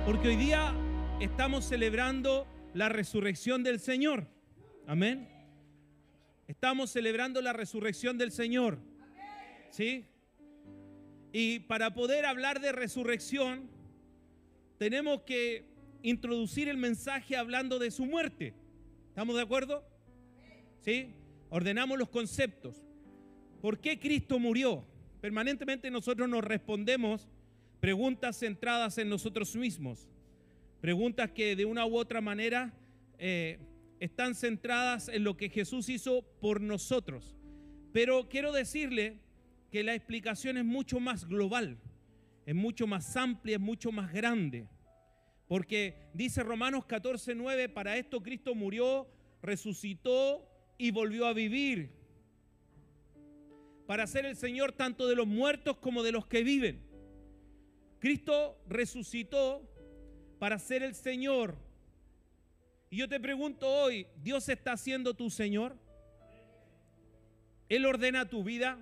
Porque hoy día estamos celebrando la resurrección del Señor. Amén. Estamos celebrando la resurrección del Señor. ¿Sí? Y para poder hablar de resurrección, tenemos que introducir el mensaje hablando de su muerte. ¿Estamos de acuerdo? ¿Sí? Ordenamos los conceptos. ¿Por qué Cristo murió? Permanentemente nosotros nos respondemos preguntas centradas en nosotros mismos. Preguntas que de una u otra manera están centradas en lo que Jesús hizo por nosotros. Pero quiero decirle que la explicación es mucho más global, es mucho más amplia, es mucho más grande. Porque dice Romanos 14:9, para esto Cristo murió, resucitó y volvió a vivir, para ser el Señor tanto de los muertos como de los que viven. Cristo resucitó para ser el Señor. Y yo te pregunto hoy, ¿Dios está siendo tu Señor? ¿Él ordena tu vida?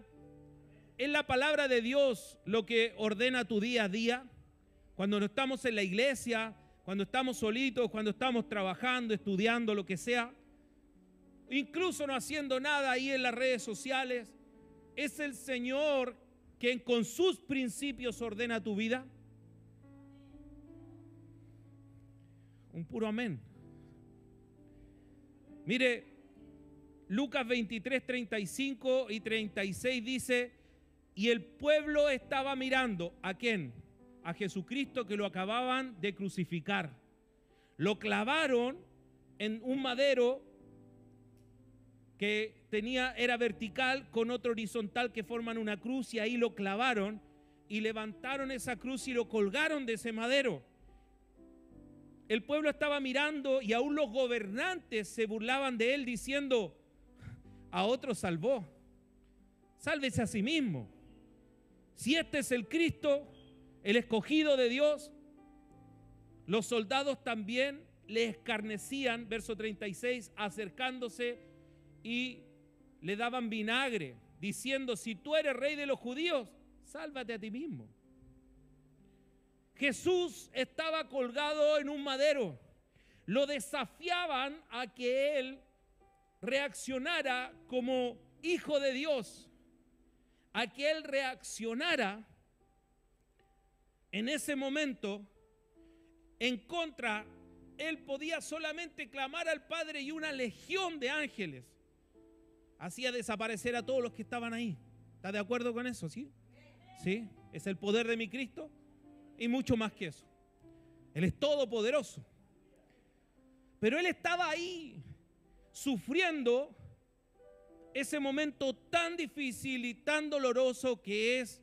¿Es la palabra de Dios lo que ordena tu día a día? Cuando no estamos en la iglesia, cuando estamos solitos, cuando estamos trabajando, estudiando, lo que sea, incluso no haciendo nada ahí en las redes sociales, ¿es el Señor quien con sus principios ordena tu vida? Un puro amén. Mire, Lucas 23, 35 y 36 dice: y el pueblo estaba mirando, ¿a quién? A Jesucristo, que lo acababan de crucificar. Lo clavaron en un madero que era vertical con otro horizontal que forman una cruz, y ahí lo clavaron y levantaron esa cruz y lo colgaron de ese madero. El pueblo estaba mirando y aún los gobernantes se burlaban de él diciendo: a otro salvó, sálvese a sí mismo. Si este es el Cristo, el escogido de Dios. Los soldados también le escarnecían, verso 36, acercándose y le daban vinagre, diciendo: si tú eres rey de los judíos, sálvate a ti mismo. Jesús estaba colgado en un madero. Lo desafiaban a que él reaccionara como hijo de Dios, a que él reaccionara en ese momento en contra. Él podía solamente clamar al Padre y una legión de ángeles hacía desaparecer a todos los que estaban ahí. ¿Está de acuerdo con eso? ¿Sí? ¿Sí? Es el poder de mi Cristo y mucho más que eso. Él es todopoderoso. Pero él estaba ahí sufriendo ese momento tan difícil y tan doloroso que es,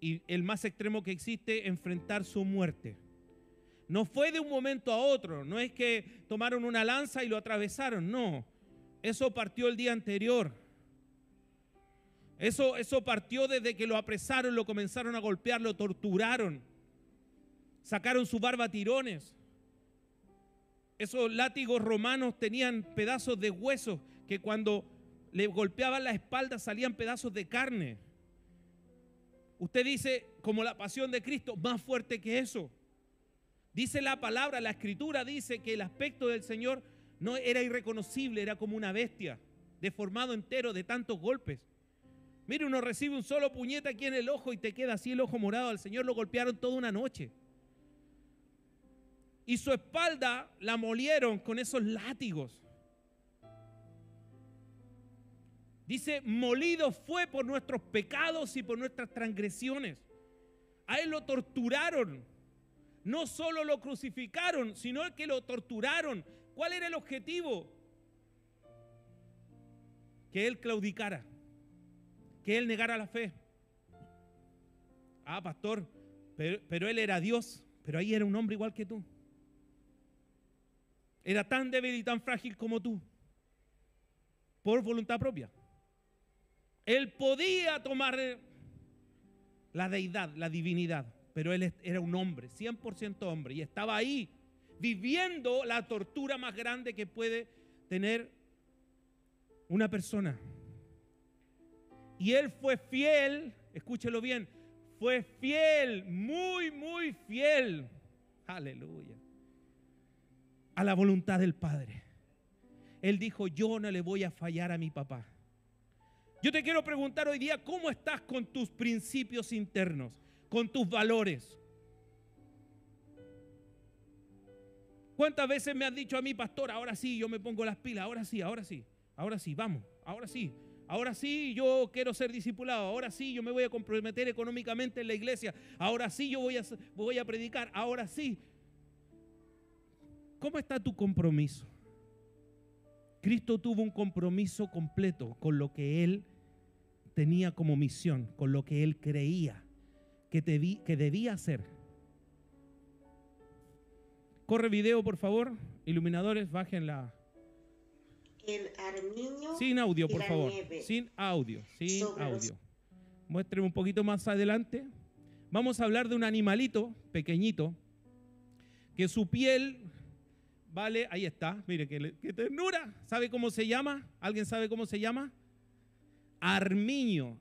y el más extremo que existe, enfrentar su muerte. No fue de un momento a otro, no es que tomaron una lanza y lo atravesaron, no. Eso partió el día anterior. Eso partió desde que lo apresaron, lo comenzaron a golpear, lo torturaron, sacaron su barba a tirones. Esos látigos romanos tenían pedazos de huesos que cuando le golpeaban la espalda salían pedazos de carne. Usted dice, como la pasión de Cristo, más fuerte que eso. Dice la palabra, la escritura dice que el aspecto del Señor no era irreconocible, era como una bestia, deformado entero de tantos golpes. Mire, uno recibe un solo puñete aquí en el ojo y te queda así el ojo morado. Al Señor lo golpearon toda una noche. Y su espalda la molieron con esos látigos. Dice, molido fue por nuestros pecados y por nuestras transgresiones. A él lo torturaron. No solo lo crucificaron, sino que lo torturaron. ¿Cuál era el objetivo? Que él claudicara, que él negara la fe. Ah, pastor, pero él era Dios, pero ahí era un hombre igual que tú. Era tan débil y tan frágil como tú, por voluntad propia. Él podía tomar la deidad, la divinidad, pero él era un hombre, 100% hombre, y estaba ahí viviendo la tortura más grande que puede tener una persona. Y él fue fiel, escúchelo bien, fue fiel, muy, muy fiel Aleluya. A la voluntad del Padre. Él dijo, yo no le voy a fallar a mi papá. Yo te quiero preguntar hoy día, ¿cómo estás con tus principios internos? Con tus valores. ¿Cuántas veces me han dicho a mí, pastor, ahora sí, yo me pongo las pilas, ahora sí, vamos, ahora sí, yo quiero ser discipulado, ahora sí, yo me voy a comprometer económicamente en la iglesia, ahora sí, yo voy a predicar, ahora sí. ¿Cómo está tu compromiso? Cristo tuvo un compromiso completo con lo que Él tenía como misión, con lo que Él creía que debía hacer. Corre video, por favor. Iluminadores, bájenla. El armiño sin audio, y por la favor. nieve. Sin audio. Sobre los- Muéstreme un poquito más adelante. Vamos a hablar de un animalito pequeñito que su piel vale, ahí está, mire qué ternura. ¿Sabe cómo se llama? ¿Alguien sabe cómo se llama? Armiño.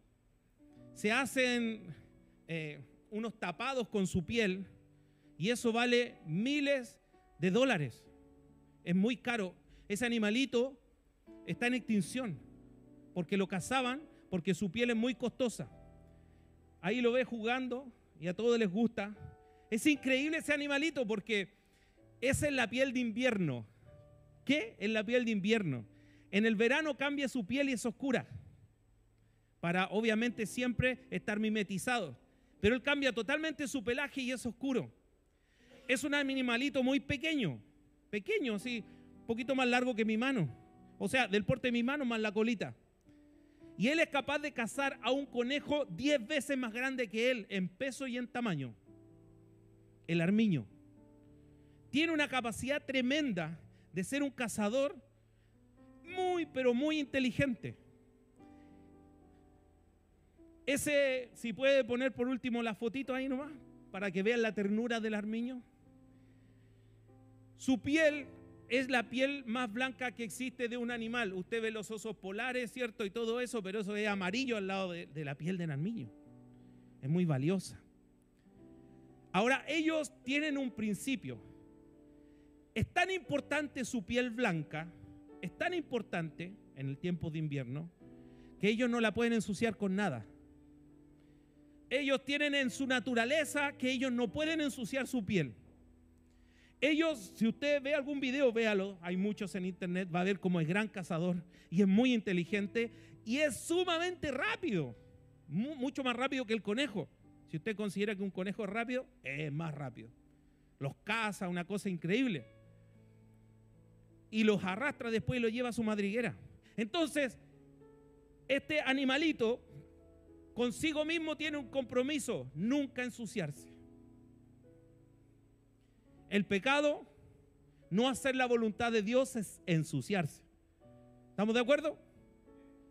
Se hacen unos tapados con su piel y eso vale miles de dólares. Es muy caro. Ese animalito está en extinción porque lo cazaban, porque su piel es muy costosa. Ahí lo ve jugando y a todos les gusta. Es increíble ese animalito porque esa es la piel de invierno. ¿Qué? Es la piel de invierno. En el verano cambia su piel y es oscura para obviamente siempre estar mimetizado. Pero él cambia totalmente su pelaje y es oscuro. Es un animalito muy pequeño, así, un poquito más largo que mi mano. O sea, del porte de mi mano más la colita. Y él es capaz de cazar a un conejo 10 veces más grande que él en peso y en tamaño. El armiño. Tiene una capacidad tremenda de ser un cazador muy, pero muy inteligente. Ese, si puede poner por último la fotito ahí nomás, para que vean la ternura del armiño. Su piel es la piel más blanca que existe de un animal. Usted ve los osos polares, ¿cierto? Y todo eso, pero eso es amarillo al lado de la piel del armiño. Es muy valiosa. Ahora, ellos tienen un principio. Es tan importante su piel blanca, es tan importante en el tiempo de invierno, que ellos no la pueden ensuciar con nada. Ellos tienen en su naturaleza que ellos no pueden ensuciar su piel. Ellos, si usted ve algún video, véalo, hay muchos en internet, va a ver cómo es gran cazador y es muy inteligente y es sumamente rápido, mucho más rápido que el conejo. Si usted considera que un conejo es rápido, es más rápido. Los caza, una cosa increíble. Y los arrastra después y los lleva a su madriguera. Entonces, este animalito consigo mismo tiene un compromiso, nunca ensuciarse. El pecado, no hacer la voluntad de Dios, es ensuciarse. ¿Estamos de acuerdo?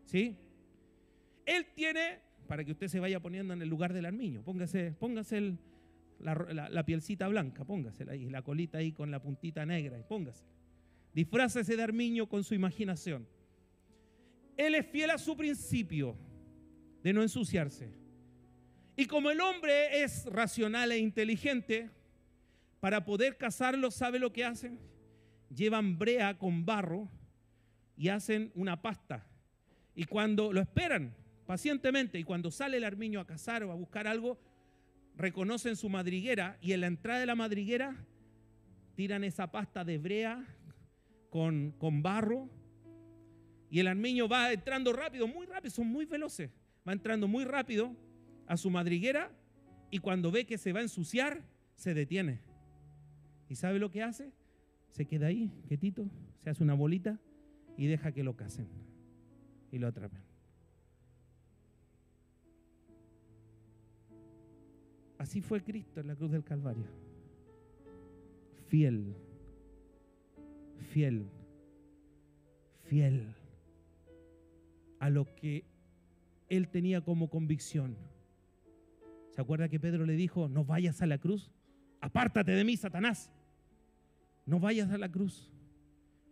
¿Sí? Él tiene, para que usted se vaya poniendo en el lugar del armiño, póngase la pielcita blanca, póngasela ahí, la colita ahí con la puntita negra, póngase. Disfrácese de armiño con su imaginación. Él es fiel a su principio de no ensuciarse. Y como el hombre es racional e inteligente, para poder cazarlo, ¿sabe lo que hacen? Llevan brea con barro y hacen una pasta. Y cuando lo esperan pacientemente, y cuando sale el armiño a cazar o a buscar algo, reconocen su madriguera y en la entrada de la madriguera tiran esa pasta de brea con barro y el armiño va entrando rápido, muy rápido, son muy veloces, va entrando muy rápido a su madriguera y cuando ve que se va a ensuciar, se detiene. ¿Y sabe lo que hace? Se queda ahí, quietito, se hace una bolita y deja que lo casen y lo atrapen. Así fue Cristo en la cruz del Calvario. Fiel, fiel, fiel a lo que él tenía como convicción. ¿Se acuerda que Pedro le dijo, no vayas a la cruz? Apártate de mí, Satanás. No vayas a la cruz.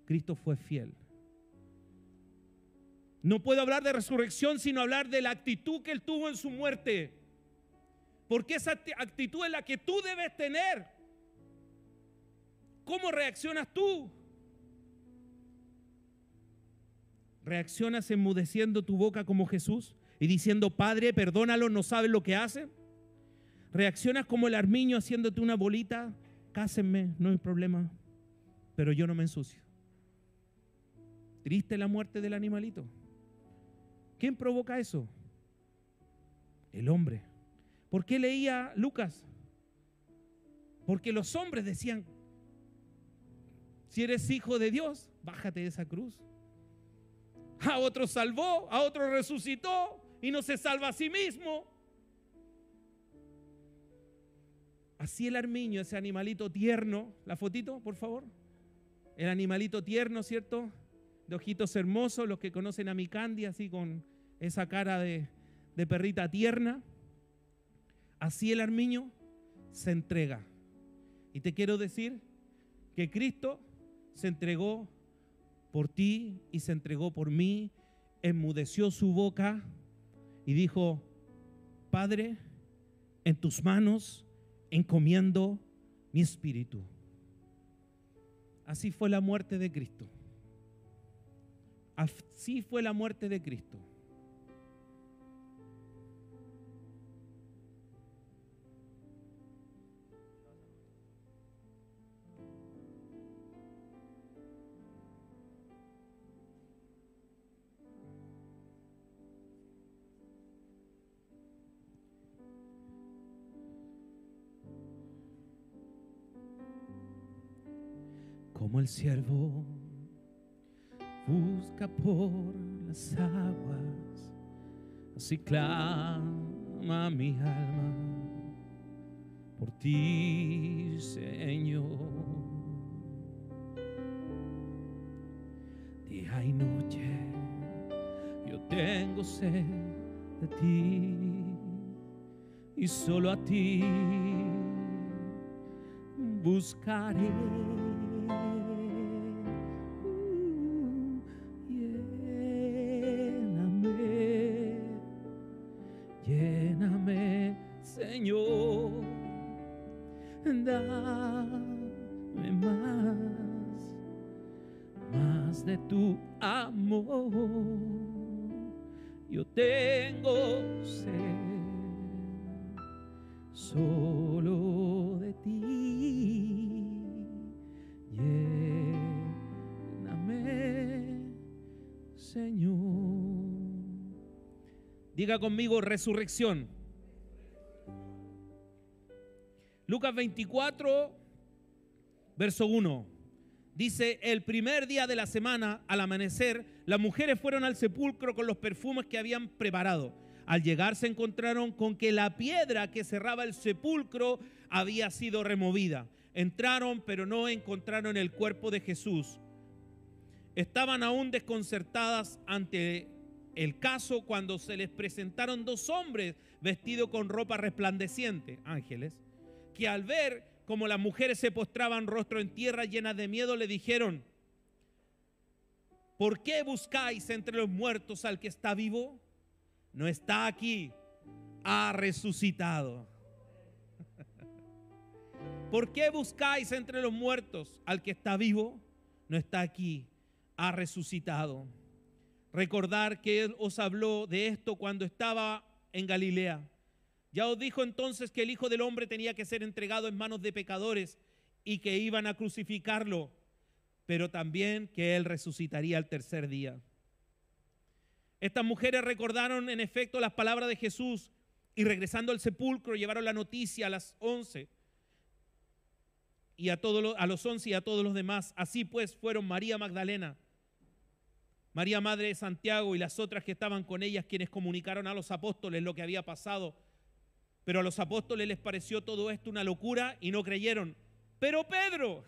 Cristo fue fiel. No puedo hablar de resurrección sino hablar de la actitud que él tuvo en su muerte. Porque esa actitud es la que tú debes tener. ¿Cómo reaccionas tú? ¿Reaccionas enmudeciendo tu boca como Jesús y diciendo, Padre, perdónalo, no saben lo que hacen? ¿Reaccionas como el armiño haciéndote una bolita? Cásenme, no hay problema, pero yo no me ensucio. Triste la muerte del animalito. ¿Quién provoca eso? El hombre. ¿Por qué leía Lucas? Porque los hombres decían, si eres hijo de Dios, bájate de esa cruz. A otro salvó, a otro resucitó y no se salva a sí mismo. Así el armiño, ese animalito tierno, la fotito, por favor. El animalito tierno, ¿cierto? De ojitos hermosos, los que conocen a mi Candy, así con esa cara de perrita tierna. Así el armiño se entrega. Y te quiero decir que Cristo se entregó por ti y se entregó por mí, enmudeció su boca y dijo, Padre, en tus manos encomiendo mi espíritu. Así fue la muerte de Cristo. Así fue la muerte de Cristo. Como el siervo busca por las aguas, así clama mi alma por ti, Señor. Día y noche yo tengo sed de ti y solo a ti buscaré. Lléname, Señor, dame más de tu amor. Yo tengo sed solo de ti. Lléname, Señor. Diga conmigo resurrección. Lucas 24, verso 1. Dice, el primer día de la semana, al amanecer, las mujeres fueron al sepulcro con los perfumes que habían preparado. Al llegar se encontraron con que la piedra que cerraba el sepulcro había sido removida. Entraron, pero no encontraron el cuerpo de Jesús. Estaban aún desconcertadas ante el caso cuando se les presentaron dos hombres vestidos con ropa resplandeciente, ángeles, que al ver como las mujeres se postraban rostro en tierra llenas de miedo, le dijeron, ¿por qué buscáis entre los muertos al que está vivo? No está aquí, ha resucitado. ¿Por qué buscáis entre los muertos al que está vivo? No está aquí, ha resucitado. Recordar que Él os habló de esto cuando estaba en Galilea. Ya os dijo entonces que el Hijo del Hombre tenía que ser entregado en manos de pecadores y que iban a crucificarlo, pero también que Él resucitaría al tercer día. Estas mujeres recordaron en efecto las palabras de Jesús y regresando al sepulcro llevaron la noticia a las 11 y a los 11 y a todos los demás. Así pues fueron María Magdalena, María madre de Santiago y las otras que estaban con ellas quienes comunicaron a los apóstoles lo que había pasado. Pero a los apóstoles les pareció todo esto una locura y no creyeron. Pero Pedro,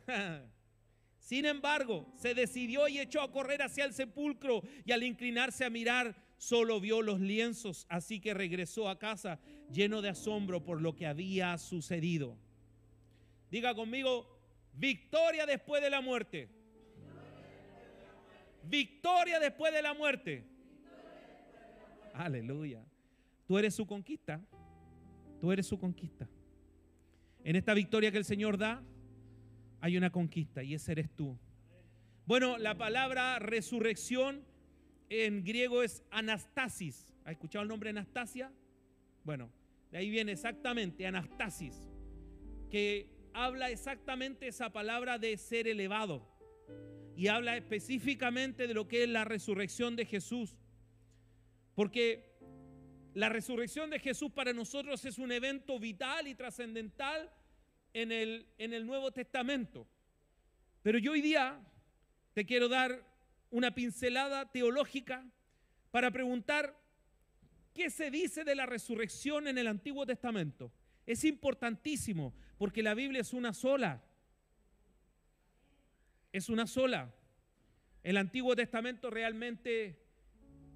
sin embargo, se decidió y echó a correr hacia el sepulcro y al inclinarse a mirar, solo vio los lienzos, así que regresó a casa lleno de asombro por lo que había sucedido. Diga conmigo, victoria después de la muerte. Victoria después de la muerte. Aleluya. Tú eres su conquista. Tú eres su conquista. En esta victoria que el Señor da, hay una conquista y ese eres tú. Bueno, la palabra resurrección en griego es anastasis. ¿Ha escuchado el nombre Anastasia? Bueno, de ahí viene exactamente anastasis, que habla exactamente esa palabra de ser elevado y habla específicamente de lo que es la resurrección de Jesús, porque la resurrección de Jesús para nosotros es un evento vital y trascendental en el Nuevo Testamento. Pero yo hoy día te quiero dar una pincelada teológica para preguntar qué se dice de la resurrección en el Antiguo Testamento. Es importantísimo porque la Biblia es una sola. Es una sola. El Antiguo Testamento realmente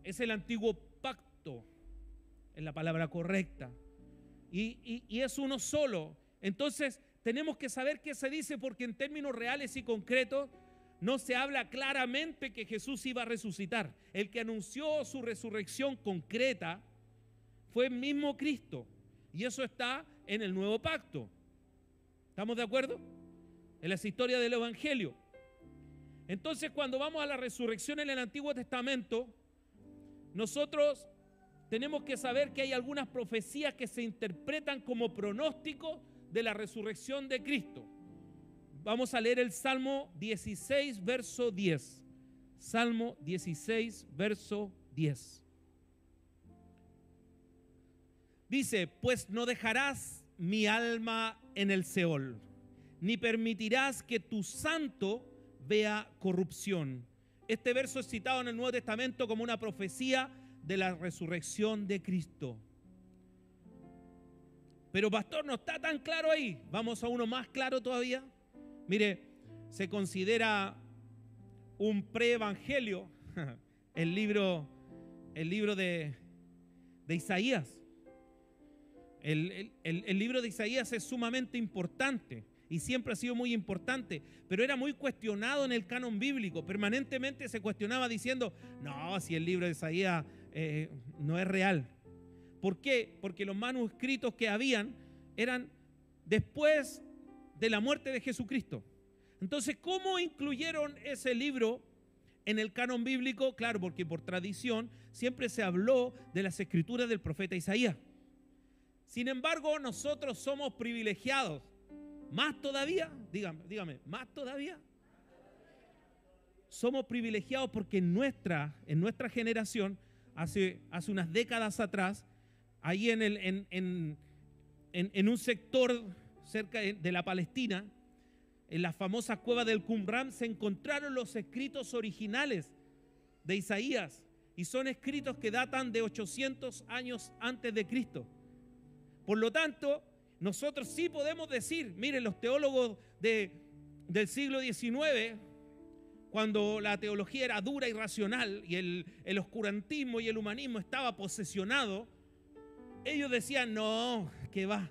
es el antiguo pacto, es la palabra correcta. Y es uno solo. Entonces tenemos que saber qué se dice, porque en términos reales y concretos no se habla claramente que Jesús iba a resucitar. El que anunció su resurrección concreta fue el mismo Cristo. Y eso está en el nuevo pacto. ¿Estamos de acuerdo? En las historias del Evangelio. Entonces, cuando vamos a la resurrección en el Antiguo Testamento, nosotros tenemos que saber que hay algunas profecías que se interpretan como pronóstico de la resurrección de Cristo. Vamos a leer el Salmo 16, verso 10. Salmo 16, verso 10. Dice: pues no dejarás mi alma en el Seol, ni permitirás que tu santo vea corrupción. Este verso es citado en el Nuevo Testamento como una profecía de la resurrección de Cristo. Pero pastor, no está tan claro ahí. Vamos a uno más claro todavía. Mire, se considera un pre-evangelio el libro de Isaías. El libro de Isaías es sumamente importante y siempre ha sido muy importante, pero era muy cuestionado en el canon bíblico. Permanentemente se cuestionaba diciendo: no, si el libro de Isaías no es real. ¿Por qué? Porque los manuscritos que habían eran después de la muerte de Jesucristo. Entonces, ¿cómo incluyeron ese libro en el canon bíblico? Claro, porque por tradición siempre se habló de las escrituras del profeta Isaías. Sin embargo, nosotros somos privilegiados. Más todavía, dígame, más todavía. Somos privilegiados porque en nuestra generación, hace unas décadas atrás, ahí en un sector cerca de la Palestina, en la famosa cueva del Qumran, se encontraron los escritos originales de Isaías, y son escritos que datan de 800 años antes de Cristo. Por lo tanto, nosotros sí podemos decir, miren, los teólogos del siglo XIX, cuando la teología era dura y racional y el oscurantismo y el humanismo estaba posesionado, ellos decían: no, ¿qué va?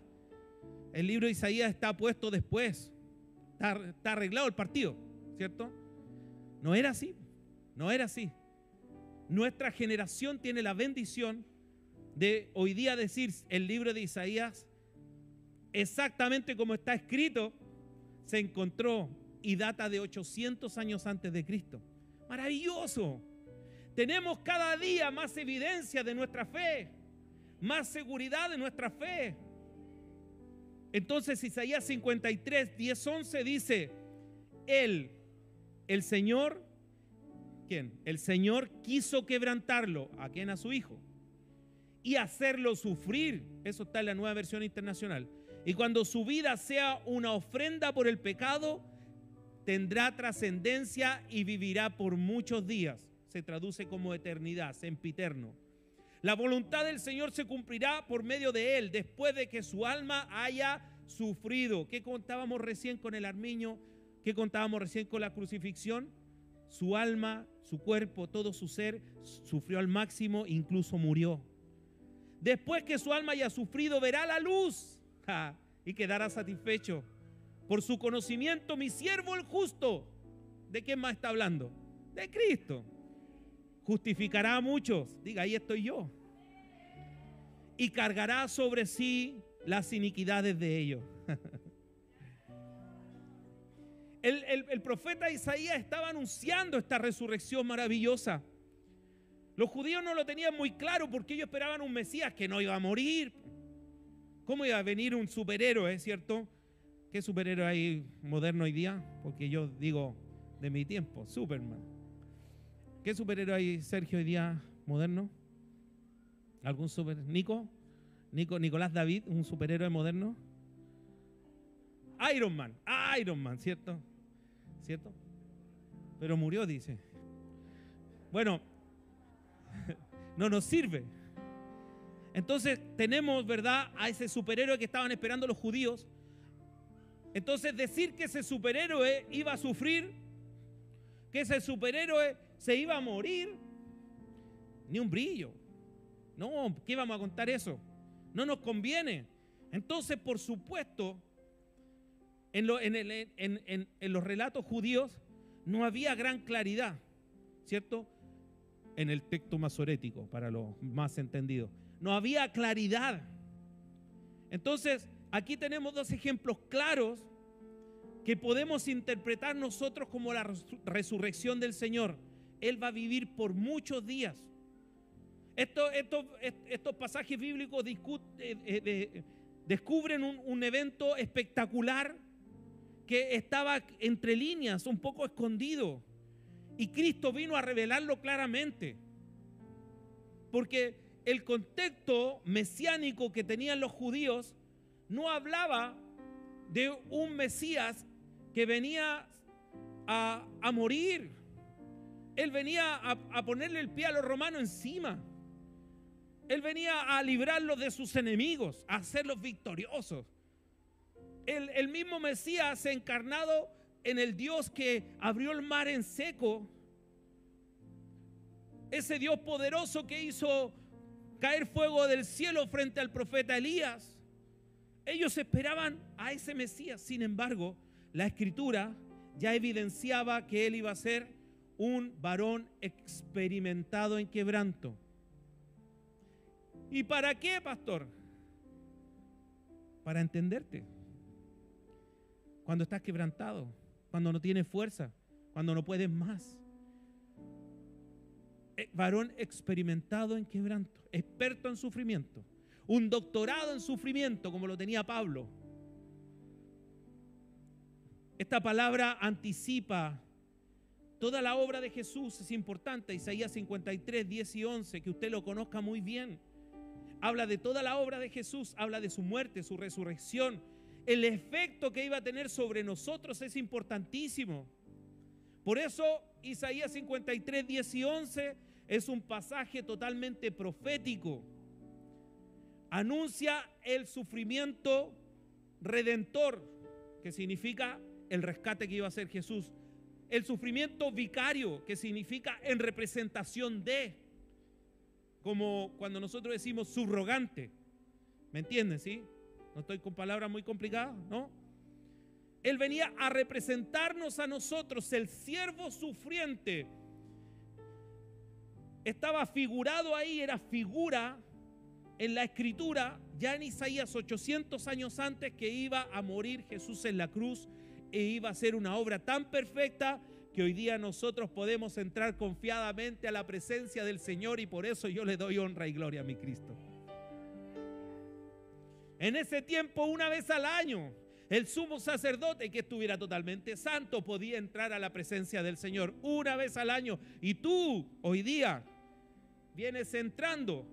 El libro de Isaías está puesto después, está arreglado el partido, ¿cierto? No era así, no era así. Nuestra generación tiene la bendición de hoy día decir: el libro de Isaías, exactamente como está escrito, se encontró y data de 800 años antes de Cristo. Maravilloso. Tenemos cada día más evidencia de nuestra fe, más seguridad de nuestra fe. Entonces Isaías 53, 10, 11 dice: el Señor, ¿quién? El Señor quiso quebrantarlo. ¿A quién? A su Hijo. Y hacerlo sufrir. Eso está en la Nueva Versión Internacional. Y cuando su vida sea una ofrenda por el pecado, tendrá trascendencia y vivirá por muchos días. Se traduce como eternidad, sempiterno. La voluntad del Señor se cumplirá por medio de él, después de que su alma haya sufrido. ¿Qué contábamos recién con el armiño? ¿Qué contábamos recién con la crucifixión? Su alma, su cuerpo, todo su ser sufrió al máximo, incluso murió. Después que su alma haya sufrido, verá la luz y quedará satisfecho. Por su conocimiento, mi siervo el justo. ¿De quién más está hablando? De Cristo. Justificará a muchos. Diga, ahí estoy yo. Y cargará sobre sí las iniquidades de ellos. el profeta Isaías estaba anunciando esta resurrección maravillosa. Los judíos no lo tenían muy claro porque ellos esperaban un Mesías que no iba a morir. ¿Cómo iba a venir un superhéroe, cierto? ¿Qué superhéroe hay moderno hoy día? Porque yo digo de mi tiempo, Superman. ¿Qué superhéroe hay, Sergio, hoy día moderno? ¿Algún Nicolás David, un superhéroe moderno? Iron Man, ¿cierto? ¿Cierto? Pero murió, dice. Bueno, no nos sirve. Entonces tenemos, ¿verdad?, a ese superhéroe que estaban esperando los judíos. Entonces decir que ese superhéroe iba a sufrir, que ese superhéroe se iba a morir, ni un brillo. No, ¿qué vamos a contar eso? No nos conviene. Entonces, por supuesto, en los relatos judíos no había gran claridad, ¿cierto? En el texto masorético, para los más entendidos. No había claridad. Entonces, aquí tenemos dos ejemplos claros que podemos interpretar nosotros como la resurrección del Señor. Él va a vivir por muchos días. Estos pasajes bíblicos descubren un evento espectacular que estaba entre líneas, un poco escondido. Y Cristo vino a revelarlo claramente. Porque el contexto mesiánico que tenían los judíos no hablaba de un Mesías que venía a morir. Él venía a ponerle el pie a los romanos encima. Él venía a librarlos de sus enemigos, a hacerlos victoriosos. El mismo Mesías encarnado en el Dios que abrió el mar en seco. Ese Dios poderoso que hizo caer fuego del cielo frente al profeta Elías. Ellos esperaban a ese Mesías. Sin embargo, la Escritura ya evidenciaba que él iba a ser un varón experimentado en quebranto. ¿Y para qué, pastor? Para entenderte. Cuando estás quebrantado, cuando no tienes fuerza, cuando no puedes más. Varón experimentado en quebranto, experto en sufrimiento, un doctorado en sufrimiento como lo tenía Pablo. Esta palabra anticipa toda la obra de Jesús, es importante. Isaías 53, 10 y 11, que usted lo conozca muy bien. Habla de toda la obra de Jesús, habla de su muerte, su resurrección. El efecto que iba a tener sobre nosotros es importantísimo. Por eso Isaías 53, 10 y 11 es un pasaje totalmente profético. Anuncia el sufrimiento redentor, que significa el rescate que iba a hacer Jesús. El sufrimiento vicario, que significa en representación de, como cuando nosotros decimos subrogante. ¿Me entienden, sí? No estoy con palabras muy complicadas, ¿no? Él venía a representarnos a nosotros, el siervo sufriente. Estaba figurado ahí, era figura en la Escritura, ya en Isaías 800 años antes, que iba a morir Jesús en la cruz e iba a ser una obra tan perfecta que hoy día nosotros podemos entrar confiadamente a la presencia del Señor, y por eso yo le doy honra y gloria a mi Cristo. En ese tiempo, una vez al año, el sumo sacerdote que estuviera totalmente santo podía entrar a la presencia del Señor una vez al año. Y tú, hoy día, vienes entrando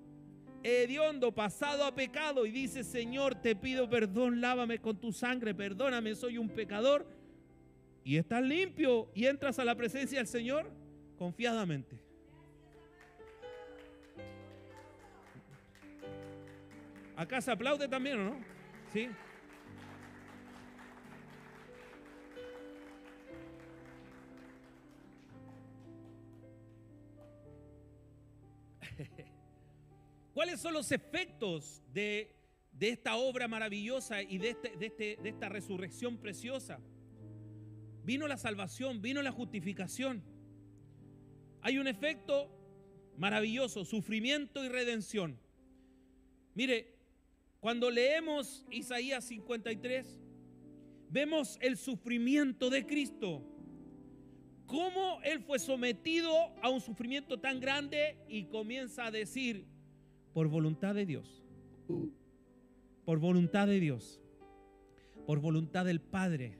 hediondo, pasado a pecado, y dices: Señor, te pido perdón, lávame con tu sangre, perdóname, soy un pecador. Y estás limpio y entras a la presencia del Señor confiadamente. Acá se aplaude también, ¿o no? Sí. ¿Cuáles son los efectos de esta obra maravillosa y de esta resurrección preciosa? Vino la salvación, vino la justificación. Hay un efecto maravilloso: sufrimiento y redención. Mire, cuando leemos Isaías 53, vemos el sufrimiento de Cristo. Cómo Él fue sometido a un sufrimiento tan grande y comienza a decir, por voluntad de Dios, por voluntad de Dios, por voluntad del Padre,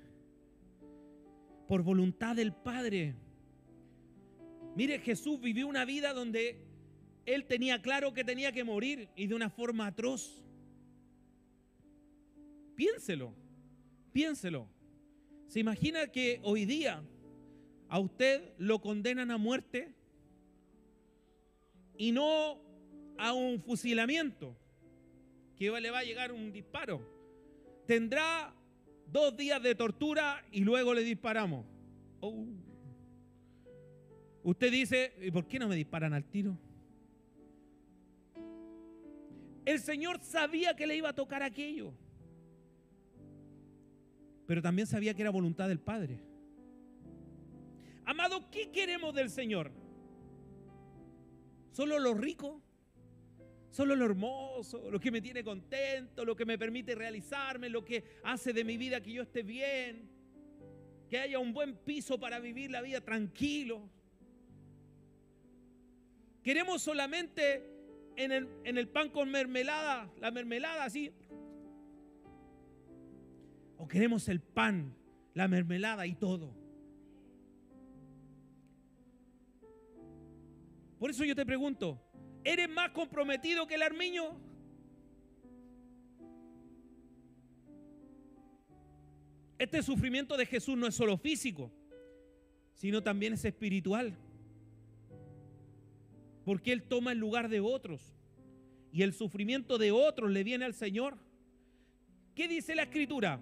por voluntad del Padre. Mire, Jesús vivió una vida donde Él tenía claro que tenía que morir y de una forma atroz. Piénselo, piénselo. ¿Se imagina que hoy día a usted lo condenan a muerte y no a un fusilamiento, que le va a llegar un disparo? Tendrá 2 días de tortura y luego le disparamos. Oh. Usted dice, ¿y por qué no me disparan al tiro? El Señor sabía que le iba a tocar aquello, pero también sabía que era voluntad del Padre. Amado, ¿qué queremos del Señor? ¿Solo lo rico? ¿Solo lo hermoso? ¿Lo que me tiene contento? ¿Lo que me permite realizarme? ¿Lo que hace de mi vida que yo esté bien? Que haya un buen piso para vivir la vida tranquilo. ¿Queremos solamente en el pan con mermelada, la mermelada así? ¿O queremos el pan, la mermelada y todo? Por eso yo te pregunto, ¿eres más comprometido que el armiño? Este sufrimiento de Jesús no es solo físico, sino también es espiritual. Porque Él toma el lugar de otros y el sufrimiento de otros le viene al Señor. ¿Qué dice la Escritura?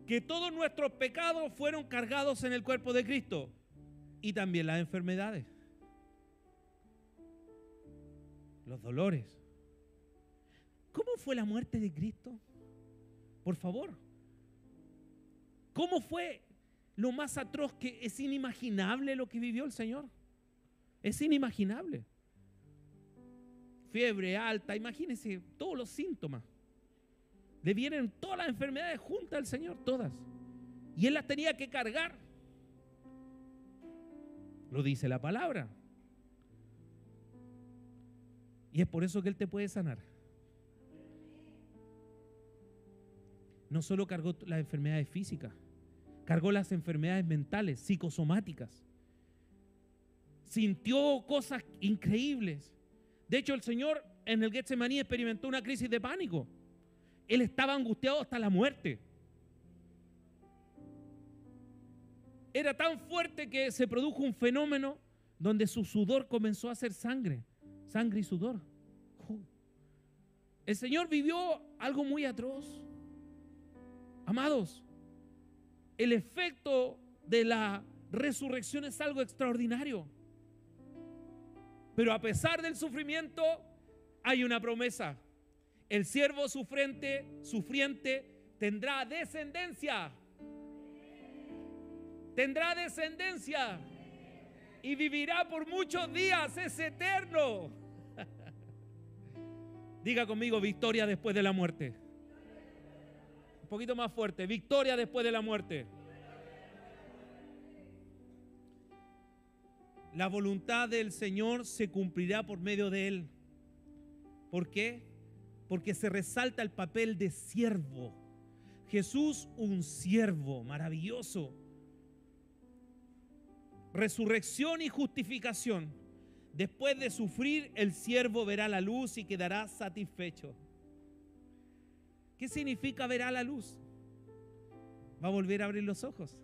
Que todos nuestros pecados fueron cargados en el cuerpo de Cristo y también las enfermedades, los dolores. ¿Cómo fue la muerte de Cristo? Por favor. ¿Cómo fue lo más atroz? Que es inimaginable lo que vivió el Señor. Es inimaginable. Fiebre alta, imagínense todos los síntomas. Le vienen todas las enfermedades juntas al Señor, todas. Y Él las tenía que cargar. Lo dice la palabra. Y es por eso que Él te puede sanar. No solo cargó las enfermedades físicas, cargó las enfermedades mentales, psicosomáticas. Sintió cosas increíbles. De hecho, el Señor en el Getsemaní experimentó una crisis de pánico. Él estaba angustiado hasta la muerte. Era tan fuerte que se produjo un fenómeno donde su sudor comenzó a ser sangre. Sangre y sudor. El Señor vivió algo muy atroz. Amados, el efecto de la resurrección es algo extraordinario. Pero a pesar del sufrimiento, hay una promesa. El siervo sufriente tendrá descendencia. Tendrá descendencia. Y vivirá por muchos días, es eterno. Diga conmigo, victoria después de la muerte. Un poquito más fuerte, victoria después de la muerte. La voluntad del Señor se cumplirá por medio de Él. ¿Por qué? Porque se resalta el papel de siervo. Jesús, un siervo maravilloso. Resurrección y justificación. Después de sufrir, el siervo verá la luz y quedará satisfecho. ¿Qué significa verá la luz? Va a volver a abrir los ojos.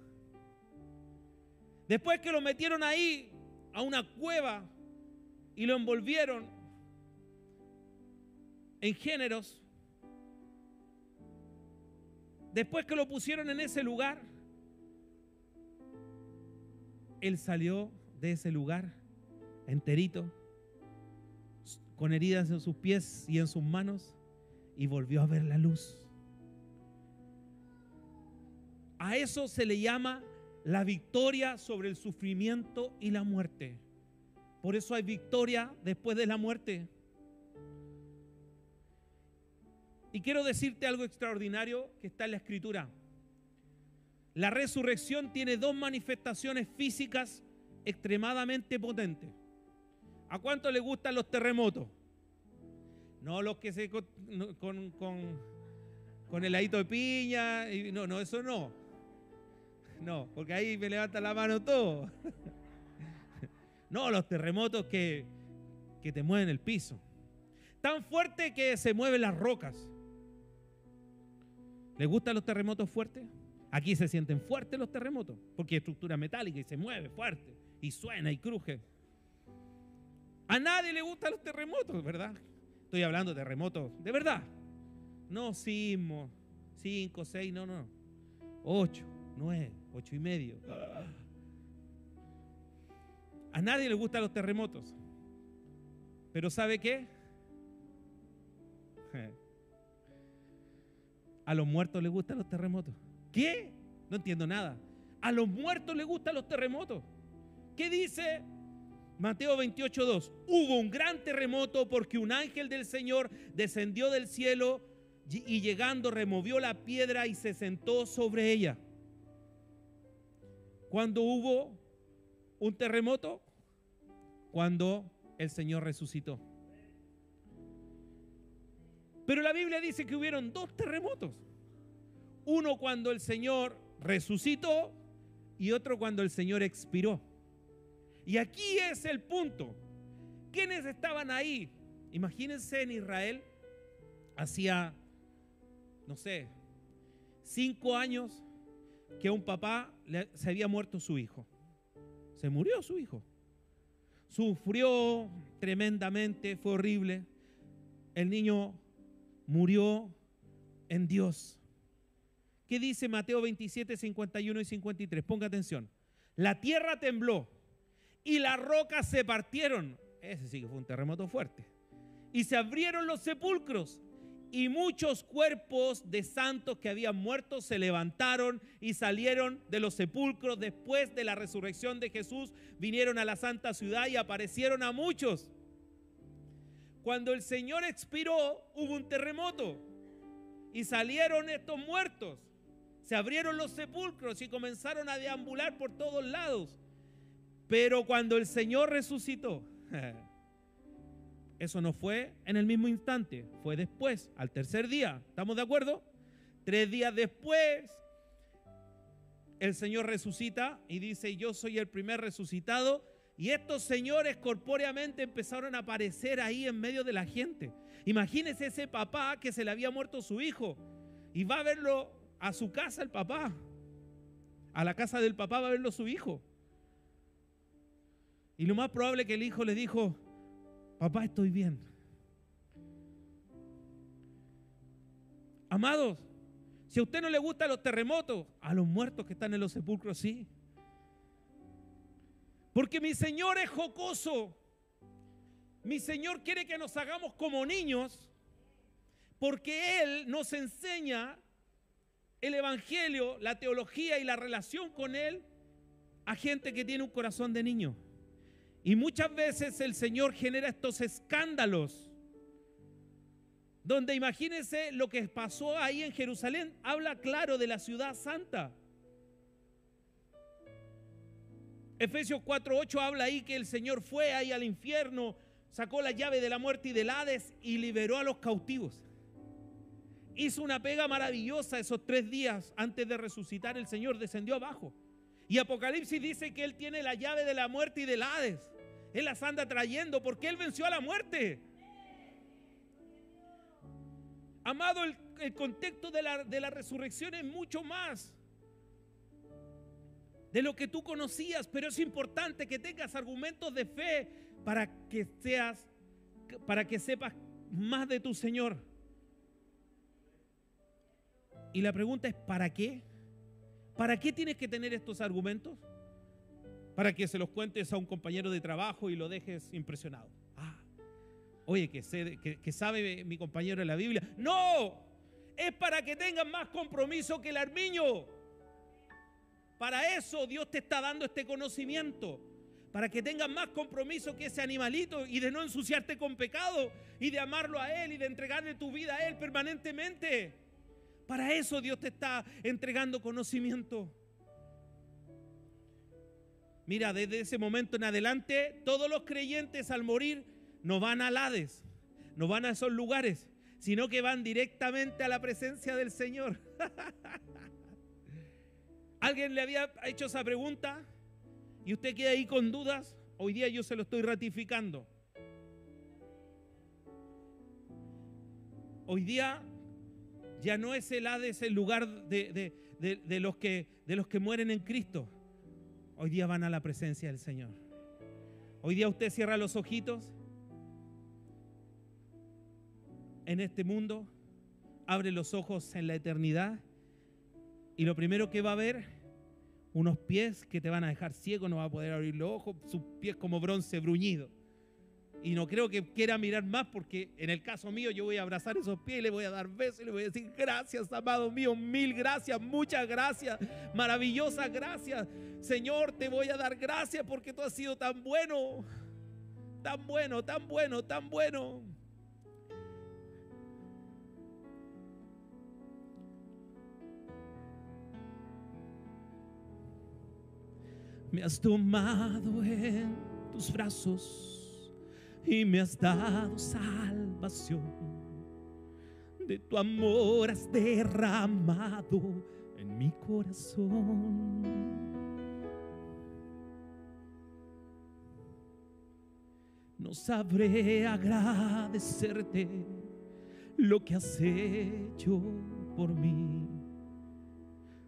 Después que lo metieron ahí a una cueva y lo envolvieron en géneros, después que lo pusieron en ese lugar, Él salió de ese lugar enterito, con heridas en sus pies y en sus manos, y volvió a ver la luz. A eso se le llama la victoria sobre el sufrimiento y la muerte. Por eso hay victoria después de la muerte. Y quiero decirte algo extraordinario que está en la Escritura. la resurrección tiene dos manifestaciones físicas extremadamente potentes. ¿A cuánto le gustan los terremotos? No los que se con heladito de piña. No, eso no. No, porque ahí me levanta la mano todo. No, los terremotos que te mueven el piso. Tan fuerte que se mueven las rocas. ¿Les gustan los terremotos fuertes? Aquí se sienten fuertes los terremotos, porque es estructura metálica y se mueve fuerte, y suena y cruje. A nadie le gustan los terremotos, ¿verdad? Estoy hablando de terremotos de verdad. No sismos, 5, 6, no. 8, 9, 8 y medio. A nadie le gustan los terremotos. Pero ¿sabe qué? A los muertos les gustan los terremotos. ¿Qué? No entiendo nada. A los muertos les gustan los terremotos. ¿Qué dice Mateo 28:2? Hubo un gran terremoto porque un ángel del Señor descendió del cielo y llegando removió la piedra y se sentó sobre ella. ¿Cuándo hubo un terremoto? Cuando el Señor resucitó. Pero la Biblia dice que hubieron dos terremotos. Uno cuando el Señor resucitó y otro cuando el Señor expiró. Y aquí es el punto. ¿Quiénes estaban ahí? Imagínense en Israel, hacía, no sé, 5 años que a un papá se había muerto su hijo. Se murió su hijo. Sufrió tremendamente, fue horrible. El niño murió en Dios. ¿Qué dice Mateo 27, 51 y 53? Ponga atención. La tierra tembló y las rocas se partieron. Ese sí que fue un terremoto fuerte. Y se abrieron los sepulcros y muchos cuerpos de santos que habían muerto se levantaron y salieron de los sepulcros después de la resurrección de Jesús. Vinieron a la santa ciudad y aparecieron a muchos. Cuando el Señor expiró, hubo un terremoto y salieron estos muertos. Se abrieron los sepulcros y comenzaron a deambular por todos lados. Pero cuando el Señor resucitó, eso no fue en el mismo instante, fue después, al tercer día. ¿Estamos de acuerdo? 3 días después, el Señor resucita y dice: yo soy el primer resucitado. Y estos señores corpóreamente empezaron a aparecer ahí en medio de la gente. Imagínense ese papá que se le había muerto su hijo y va a verlo a su casa el papá. A la casa del papá va a verlo su hijo. Y lo más probable es que el hijo le dijo: papá, estoy bien. Amados, si a usted no le gustan los terremotos, a los muertos que están en los sepulcros sí. Porque mi Señor es jocoso. Mi Señor quiere que nos hagamos como niños, porque Él nos enseña el evangelio, la teología y la relación con Él a gente que tiene un corazón de niño. Y muchas veces el Señor genera estos escándalos, donde imagínense lo que pasó ahí en Jerusalén. Habla claro de la ciudad santa. Efesios 4:8 habla ahí que el Señor fue ahí al infierno, sacó la llave de la muerte y del Hades y liberó a los cautivos. Hizo una pega maravillosa esos 3 días antes de resucitar. El Señor descendió abajo. Y Apocalipsis dice que Él tiene la llave de la muerte y del Hades. Él las anda trayendo porque Él venció a la muerte. Amado, el contexto de la resurrección es mucho más de lo que tú conocías, pero es importante que tengas argumentos de fe para que sepas más de tu Señor. Y la pregunta es: ¿para qué? ¿Para qué tienes que tener estos argumentos? Para que se los cuentes a un compañero de trabajo y lo dejes impresionado. Oye, que sabe mi compañero en la Biblia. No, es para que tengas más compromiso que el armiño. Para eso Dios te está dando este conocimiento, para que tengas más compromiso que ese animalito y de no ensuciarte con pecado y de amarlo a Él y de entregarle tu vida a Él permanentemente. Para eso Dios te está entregando conocimiento. Mira, desde ese momento en adelante, todos los creyentes al morir no van al Hades, no van a esos lugares, sino que van directamente a la presencia del Señor. ¿Alguien le había hecho esa pregunta y usted queda ahí con dudas? Hoy día yo se lo estoy ratificando. Hoy día ya no es el Hades el lugar de los que mueren en Cristo. Hoy día van a la presencia del Señor. Hoy día usted cierra los ojitos en este mundo, abre los ojos en la eternidad y lo primero que va a ver, unos pies que te van a dejar ciego, no va a poder abrir los ojos, sus pies como bronce bruñido. Y no creo que quiera mirar más, porque en el caso mío yo voy a abrazar esos pies y le voy a dar besos y le voy a decir: gracias, amado mío, mil gracias, muchas gracias, maravillosas gracias. Señor, te voy a dar gracias porque tú has sido tan bueno, tan bueno, tan bueno, tan bueno. Me has tomado en tus brazos y me has dado salvación. De tu amor has derramado en mi corazón. No sabré agradecerte lo que has hecho por mí.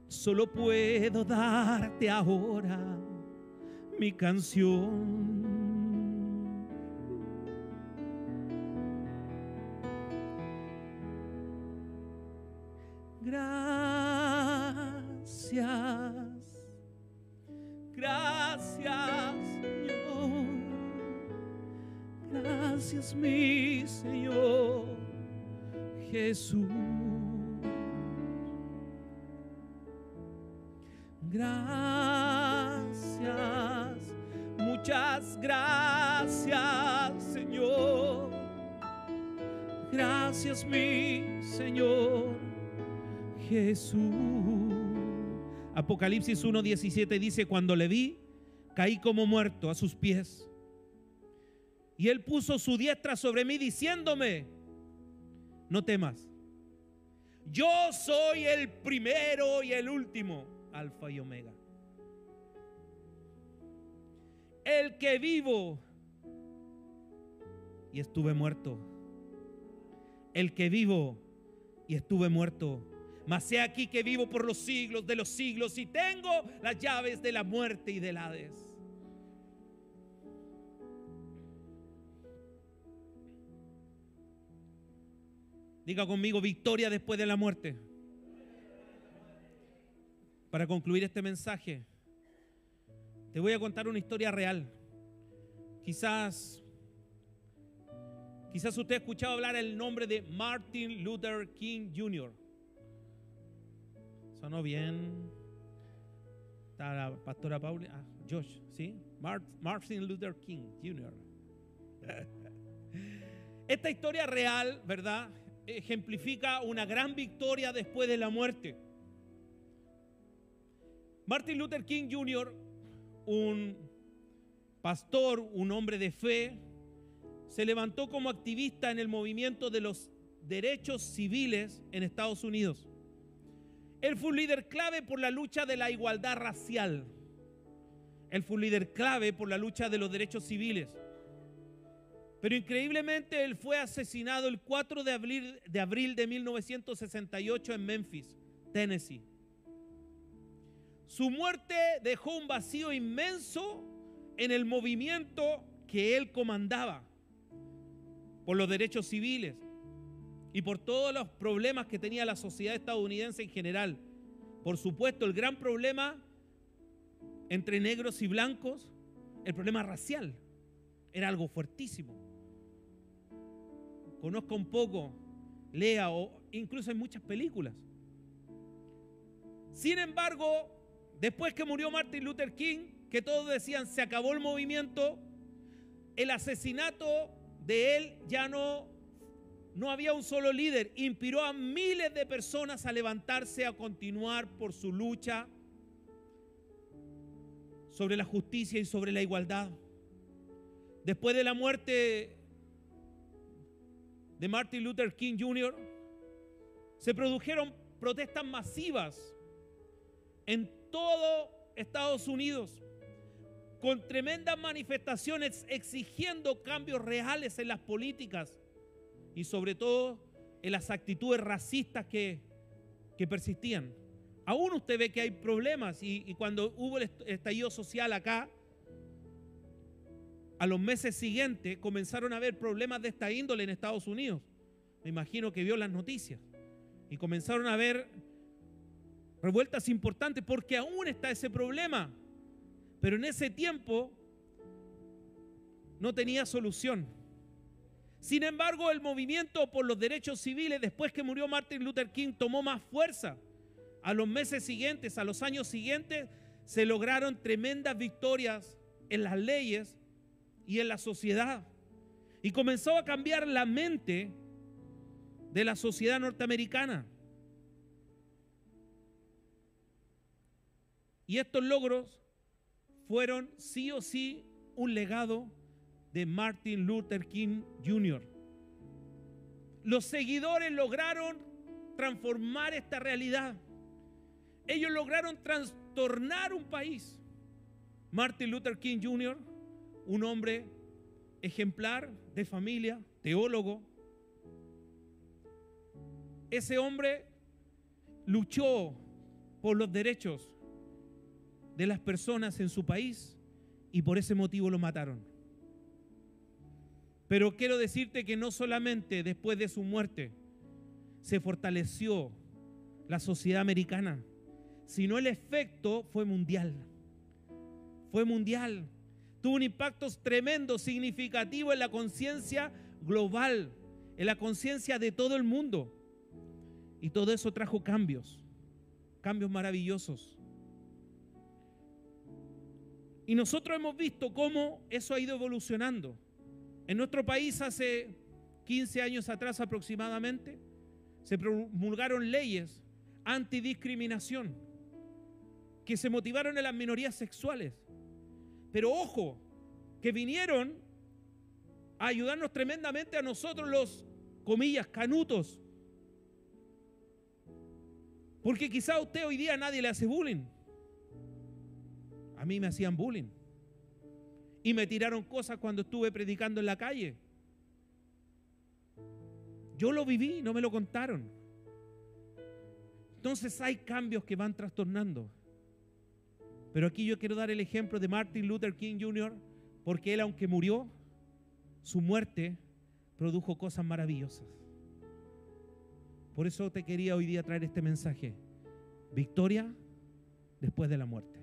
Solo puedo darte ahora mi canción. Gracias, gracias, Señor. Gracias, mi Señor Jesús. Gracias, muchas gracias, Señor. Gracias, mi Señor Jesús. Apocalipsis 1:17 dice: cuando le vi, caí como muerto a sus pies. Y él puso su diestra sobre mí diciéndome: no temas, yo soy el primero y el último, Alfa y Omega, el que vivo y estuve muerto, el que vivo y estuve muerto, mas he aquí que vivo por los siglos de los siglos y tengo las llaves de la muerte y del Hades. Diga conmigo: victoria después de la muerte. Para concluir este mensaje, te voy a contar una historia real. Quizás usted ha escuchado hablar el nombre de Martin Luther King Jr. ¿Sonó bien? Está la pastora Pauli, Josh, ¿sí? Martin Luther King Jr. Esta historia real, ¿verdad?, ejemplifica una gran victoria después de la muerte. Martin Luther King Jr., un pastor, un hombre de fe, se levantó como activista en el movimiento de los derechos civiles en Estados Unidos. Él fue un líder clave por la lucha de la igualdad racial. Él fue un líder clave por la lucha de los derechos civiles. Pero increíblemente él fue asesinado el 4 de abril de 1968 en Memphis, Tennessee. Su muerte dejó un vacío inmenso en el movimiento que él comandaba por los derechos civiles y por todos los problemas que tenía la sociedad estadounidense en general. Por supuesto, el gran problema entre negros y blancos, el problema racial, era algo fuertísimo. Conozca un poco, lea, o incluso hay muchas películas. Sin embargo, después que murió Martin Luther King, que todos decían se acabó el movimiento, el asesinato de él ya no había un solo líder. Inspiró a miles de personas a levantarse, a continuar por su lucha. sobre la justicia y sobre la igualdad. Después de la muerte de Martin Luther King Jr., se produjeron protestas masivas en todo Estados Unidos, con tremendas manifestaciones exigiendo cambios reales en las políticas y sobre todo en las actitudes racistas que persistían. Aún usted ve que hay problemas y cuando hubo el estallido social acá, a los meses siguientes comenzaron a haber problemas de esta índole en Estados Unidos. Me imagino que vio las noticias. Y comenzaron a haber revueltas importantes porque aún está ese problema. Pero en ese tiempo no tenía solución. Sin embargo, el movimiento por los derechos civiles, después que murió Martin Luther King, tomó más fuerza. A los meses siguientes, a los años siguientes, se lograron tremendas victorias en las leyes y en la sociedad. Y comenzó a cambiar la mente de la sociedad norteamericana. Y estos logros fueron sí o sí un legado de Martin Luther King Jr. Los seguidores lograron transformar esta realidad. Ellos lograron trastornar un país. Martin Luther King Jr., un hombre ejemplar de familia, teólogo. Ese hombre luchó por los derechos de las personas en su país y por ese motivo lo mataron. Pero quiero decirte que no solamente después de su muerte se fortaleció la sociedad americana, sino el efecto fue mundial. Fue mundial. Tuvo un impacto tremendo, significativo en la conciencia global, en la conciencia de todo el mundo. Y todo eso trajo cambios maravillosos. Y nosotros hemos visto cómo eso ha ido evolucionando. En nuestro país hace 15 años atrás aproximadamente se promulgaron leyes antidiscriminación que se motivaron en las minorías sexuales. Pero ojo, que vinieron a ayudarnos tremendamente a nosotros los, comillas, canutos. Porque quizá a usted hoy día nadie le hace bullying. A mí me hacían bullying. Y me tiraron cosas cuando estuve predicando en la calle. Yo lo viví, no me lo contaron. Entonces hay cambios que van trastornando. Pero aquí yo quiero dar el ejemplo de Martin Luther King Jr., porque él, aunque murió, su muerte produjo cosas maravillosas. Por eso te quería hoy día traer este mensaje. Victoria después de la muerte.